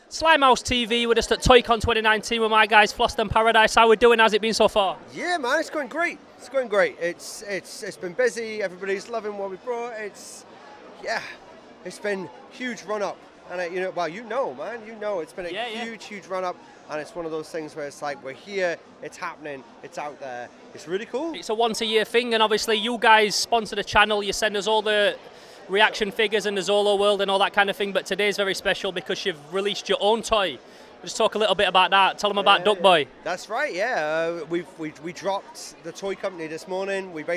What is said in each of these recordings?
Slimehouse TV, we're just at TOYCON 2019 with my guys Fhloston Paradise. How we doing? How's it been so far? Yeah, man, it's going great. It's going great. It's been busy. Everybody's loving what we brought. It's been huge run up, and it's been a huge run up, and it's one of those things where it's like we're here, it's happening, it's out there. It's really cool. It's a once-a-year thing, and obviously you guys sponsor the channel. You send us all the reaction figures and the Zolo world and all that kind of thing, but today's very special because you've released your own toy. Just talk a little bit about that. Tell them about Duck Boy. That's right, yeah. We dropped the toy company this morning. We've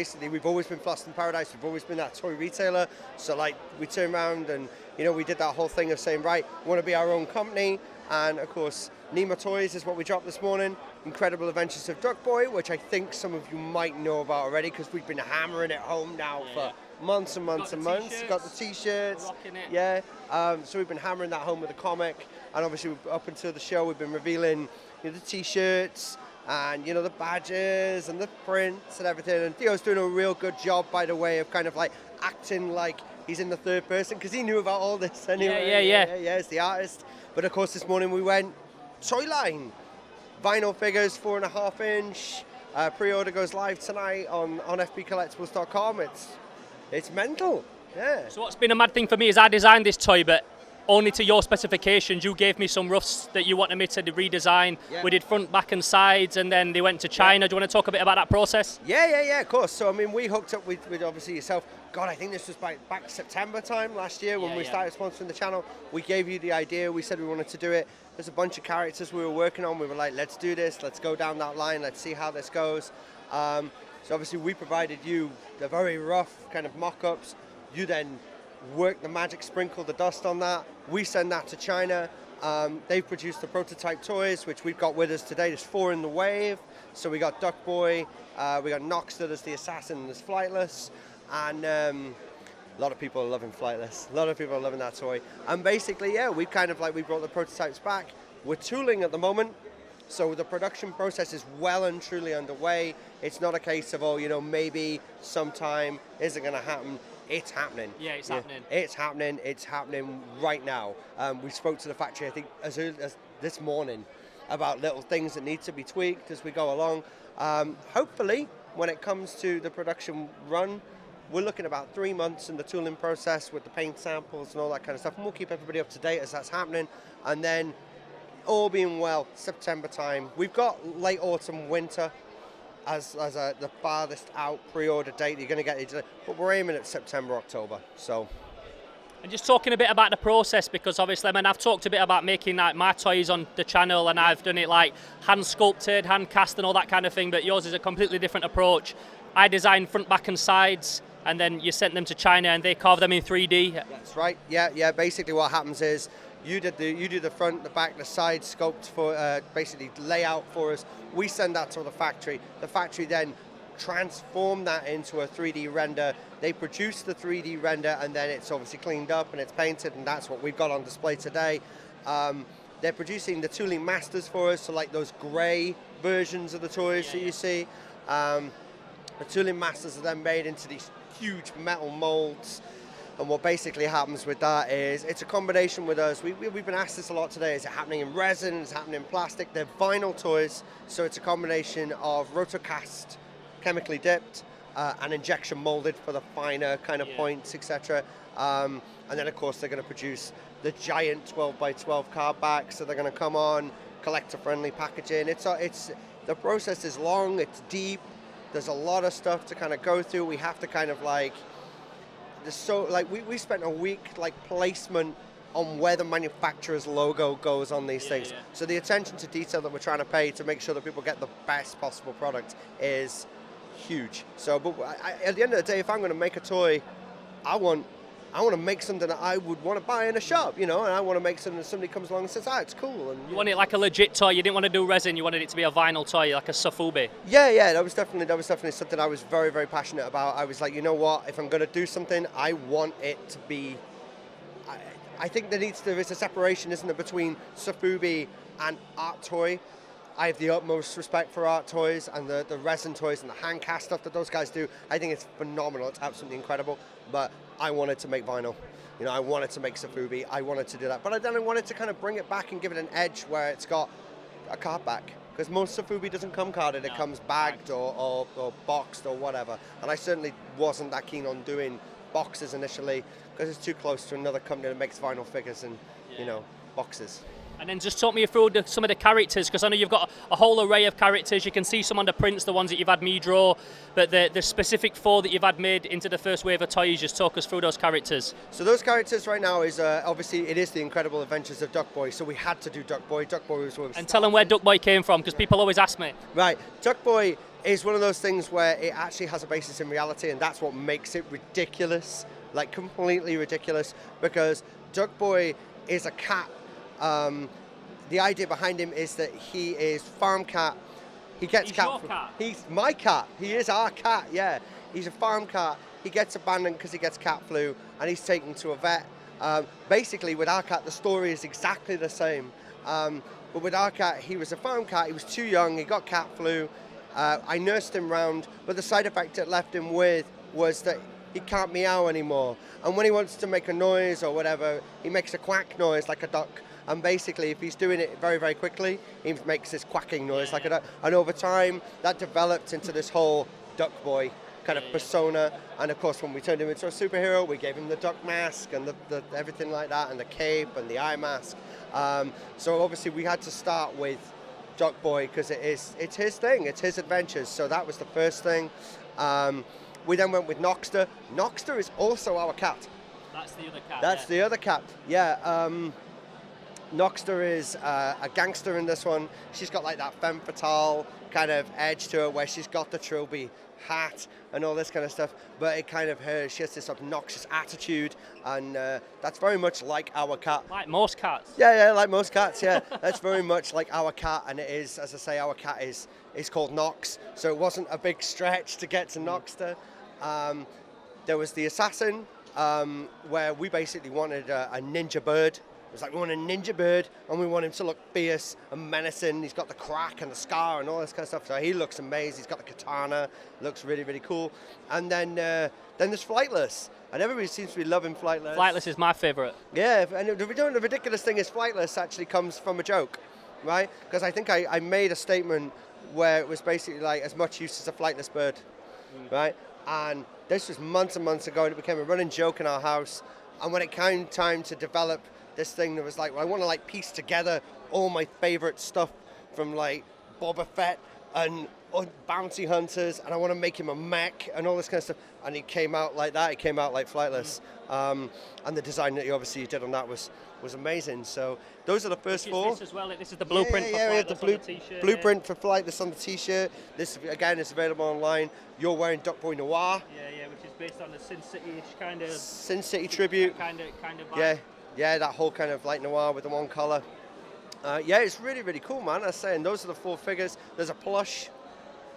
always been Fhloston Paradise. We've always been that toy retailer. So like we turned around and we did that whole thing of saying, right, we want to be our own company. And of course, Neema Toys is what we dropped this morning. Incredible Adventures of Duck Boy, which I think some of you might know about already because we've been hammering it home now for months and months and months. Got the t-shirts. Rocking it. Yeah. So we've been hammering that home with the comic. And obviously up until the show, we've been revealing the t-shirts and the badges and the prints and everything. And Theo's doing a real good job, by the way, of kind of like acting like he's in the third person because he knew about all this anyway. Yeah, he's the artist. But of course, this morning we went toy line. Vinyl figures, 4.5 inch. Pre-order goes live tonight on fbcollectibles.com. It's mental. Yeah. So what's been a mad thing for me is I designed this toy, but only to your specifications. You gave me some roughs that you wanted me to redesign. Yeah. We did front, back and sides, and then they went to China. Do you want to talk a bit about that process? Yeah, of course. So, I mean, we hooked up with obviously yourself. God, I think this was back September time last year when we started sponsoring the channel. We gave you the idea. We said we wanted to do it. There's a bunch of characters we were working on. We were like, let's do this. Let's go down that line. Let's see how this goes. So, obviously, we provided you the very rough kind of mock-ups. You then work the magic, sprinkle the dust on that. We send that to China. They've produced the prototype toys, which we've got with us today. There's 4 in the wave. So we got Duck Boy, we got Noxter as the assassin, and there's Flightless. And a lot of people are loving Flightless. A lot of people are loving that toy. And basically, we brought the prototypes back. We're tooling at the moment. So the production process is well and truly underway. It's not a case of, maybe sometime, is it going to happen? It's happening. Yeah, it's happening. It's happening. It's happening right now. We spoke to the factory, I think, as early as this morning about little things that need to be tweaked as we go along. Hopefully, when it comes to the production run, we're looking about 3 months in the tooling process with the paint samples and all that kind of stuff. And we'll keep everybody up to date as that's happening. And then, all being well, September time. We've got late autumn, winter as the farthest out pre-order date you're going to get, but we're aiming at September, October. So, and just talking a bit about the process, because obviously, I've talked a bit about making my toys on the channel, and I've done it like hand sculpted, hand cast, and all that kind of thing. But yours is a completely different approach. I designed front, back, and sides, and then you sent them to China, and they carved them in 3D. That's right. Yeah. Basically, what happens is you do the front, the back, the side sculpt for basically layout for us. We send that to the factory. The factory then transform that into a 3D render. They produce the 3D render, and then it's obviously cleaned up and it's painted, and that's what we've got on display today. They're producing the tooling masters for us, so like those grey versions of the toys that you see. The tooling masters are then made into these huge metal molds. And what basically happens with that is it's a combination with us. We've been asked this a lot today. Is it happening in resin? Is it happening in plastic? They're vinyl toys, so it's a combination of rotocast, chemically dipped, and injection molded for the finer kind of points, etc. And then, of course, they're going to produce the giant 12 by 12 card backs. So they're going to come on collector-friendly packaging. The process is long. It's deep. There's a lot of stuff to kind of go through. We have to kind of we spent a week placement on where the manufacturer's logo goes on these things. So the attention to detail that we're trying to pay to make sure that people get the best possible product is huge. So, but at the end of the day, if I'm going to make a toy, I want to make something that I would want to buy in a shop, and I want to make something that somebody comes along and says, it's cool. And you want it like a legit toy. You didn't want to do resin. You wanted it to be a vinyl toy, like a SOFUBI. Yeah. That was definitely something I was very, very passionate about. I was like, you know what? If I'm going to do something, I want it to be. I think there is a separation, isn't there, between SOFUBI and art toy. I have the utmost respect for art toys and the resin toys and the hand cast stuff that those guys do. I think it's phenomenal. It's absolutely incredible. But I wanted to make vinyl. You know, I wanted to make SOFUBI. I wanted to do that. But then I wanted to kind of bring it back and give it an edge where it's got a card back. Because most SOFUBI doesn't come carded. It comes bagged or boxed or whatever. And I certainly wasn't that keen on doing boxes initially because it's too close to another company that makes vinyl figures and, you know, boxes. And then just talk me through some of the characters, because I know you've got a whole array of characters. You can see some on the prints, the ones that you've had me draw, but the specific 4 that you've had made into the first wave of toys, just talk us through those characters. So those characters right now is, obviously, it is the Incredible Adventures of Duck Boy, so we had to do Duck Boy. Duck Boy was what was And tell them where Duck Boy came from, because people always ask me. Right, Duck Boy is one of those things where it actually has a basis in reality, and that's what makes it ridiculous, like completely ridiculous, because Duck Boy is a cat. The idea behind him is that he is farm cat. He gets He's cat. your cat? He's my cat. He is our cat. Yeah, he's a farm cat. He gets abandoned because he gets cat flu, and he's taken to a vet. Basically, with our cat, the story is exactly the same. But with our cat, he was a farm cat. He was too young. He got cat flu. I nursed him round, but the side effect it left him with was that he can't meow anymore. And when he wants to make a noise or whatever, he makes a quack noise like a duck. And basically, if he's doing it very, very quickly, he makes this quacking noise like a duck. And over time, that developed into this whole Duck Boy kind of persona. And of course, when we turned him into a superhero, we gave him the duck mask and the everything like that, and the cape and the eye mask. So obviously, we had to start with Duck Boy because it's his thing, it's his adventures. So that was the first thing. We then went with Noxter. Noxter is also our cat. That's the other cat. That's the other cat. Yeah. Noxter is a gangster in this one. She's got like that femme fatale kind of edge to her where she's got the trilby hat and all this kind of stuff, but it kind of she has this obnoxious attitude, and that's very much like our cat. Like most cats. Yeah, like most cats, yeah. That's very much like our cat, and it is, as I say, our cat is called Nox, so it wasn't a big stretch to get to Noxter. There was the assassin, where we basically wanted a ninja bird. It was like we want a ninja bird, and we want him to look fierce and menacing. He's got the crack and the scar and all this kind of stuff. So he looks amazing. He's got the katana. Looks really, really cool. And then there's Flightless, and everybody seems to be loving Flightless. Flightless is my favourite. Yeah, and the ridiculous thing is Flightless actually comes from a joke, right? Because I think I made a statement where it was basically like as much use as a flightless bird, right? And this was months and months ago, and it became a running joke in our house. And when it came time to develop this thing that was like, well, I want to like piece together all my favorite stuff from like Boba Fett and bounty hunters, and I want to make him a mech and all this kind of stuff. And he came out like that. He came out like Flightless. And the design that you did on that was amazing. So those are the first 4. This as well. This is the blueprint for Flightless on the t-shirt. Blueprint for Flightless on the t-shirt. This again is available online. You're wearing Duck Boy Noir. Yeah, which is based on the Sin City-ish kind of. Sin City tribute. Kind of vibe. Yeah, that whole kind of light noir with the one color. Yeah, it's really, really cool, man. I was saying, those are the 4 figures. There's a plush.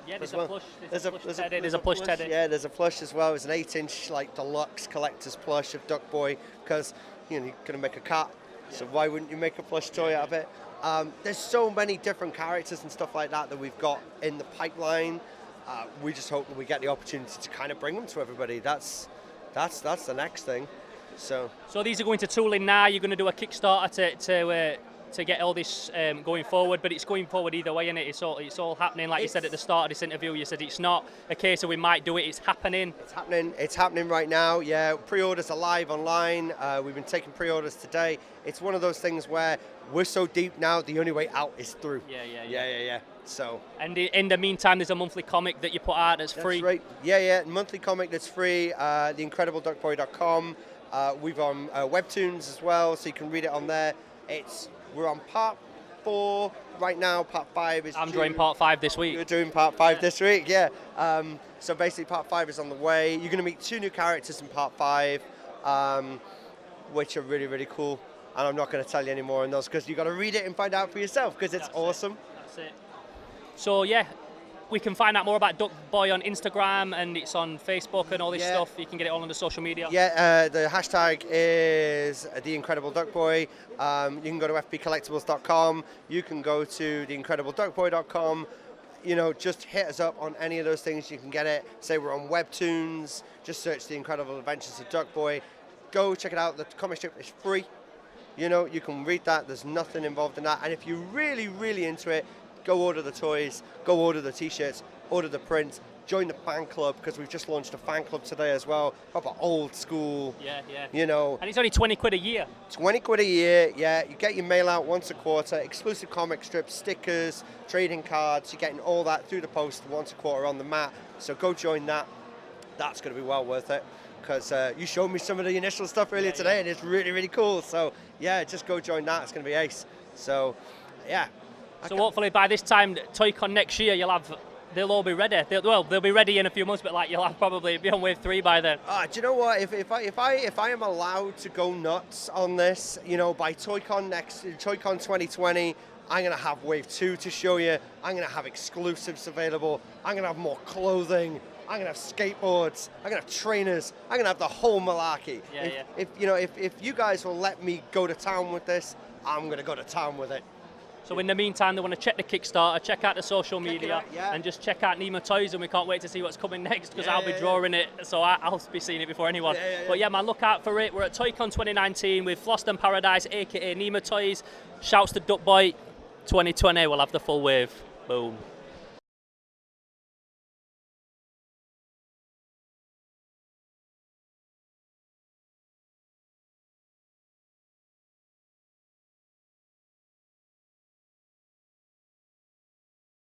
Yeah, there's well. a plush. There's a plush teddy. Yeah, there's a plush as well. It's an 8-inch like deluxe collector's plush of Duck Boy, because you're gonna make a cat, so why wouldn't you make a plush toy out of it? There's so many different characters and stuff like that we've got in the pipeline. We just hope that we get the opportunity to kind of bring them to everybody. That's the next thing. So these are going to tooling now. You're going to do a Kickstarter to get all this going forward, but it's going forward either way, isn't it? It's all happening. Like you said at the start of this interview, you said it's not a case of we might do it. It's happening. It's happening right now. Yeah, pre-orders are live online. We've been taking pre-orders today. It's one of those things where we're so deep now. The only way out is through. Yeah. So. And in the meantime, there's a monthly comic that you put out that's free. Right. Yeah. Monthly comic that's free. theincredibleduckboy.com. We've on webtoons as well, so you can read it on there. We're on part 4 right now. Part 5 is. I'm doing part 5 this week. You're doing part 5 this week, yeah. So basically, part 5 is on the way. You're going to meet 2 new characters in part 5, which are really, really cool. And I'm not going to tell you any more on those because you've got to read it and find out for yourself because it's awesome. That's it. So yeah, we can find out more about Duck Boy on Instagram, and it's on Facebook and all this stuff. You can get it all on the social media. Yeah, the hashtag is The Incredible Duck Boy. You can go to fbcollectibles.com. You can go to theincredibleduckboy.com. You know, just hit us up on any of those things. You can get it. Say we're on Webtoons. Just search The Incredible Adventures of Duck Boy. Go check it out. The comic strip is free. You know, you can read that. There's nothing involved in that. And if you're really, really into it, go order the toys, go order the t-shirts, order the prints, join the fan club, because we've just launched a fan club today as well. Proper old school. Yeah. You know. And it's only 20 quid a year. 20 quid a year, yeah. You get your mail out once a quarter, exclusive comic strips, stickers, trading cards. You're getting all that through the post once a quarter on the mat. So go join that. That's going to be well worth it, because you showed me some of the initial stuff earlier today, and it's really, really cool. So yeah, just go join that. It's going to be ace. So yeah. So hopefully by this time, TOYCON next year, they'll all be ready. They'll be ready in a few months, but like you'll have probably be on wave 3 by then. Do you know what? If I am allowed to go nuts on this, you know, by TOYCON 2020, I'm gonna have wave 2 to show you. I'm gonna have exclusives available. I'm gonna have more clothing. I'm gonna have skateboards. I'm gonna have trainers. I'm gonna have the whole malarkey. If you guys will let me go to town with this, I'm gonna go to town with it. So in the meantime, they want to check the Kickstarter, check out the social media, and just check out Neema Toys, and we can't wait to see what's coming next, because I'll be drawing it, so I'll be seeing it before anyone. But yeah, man, look out for it. We're at TOYCON 2019 with Fhloston Paradise, aka Neema Toys. Shouts to Duck Boy. 2020, we'll have the full wave. Boom.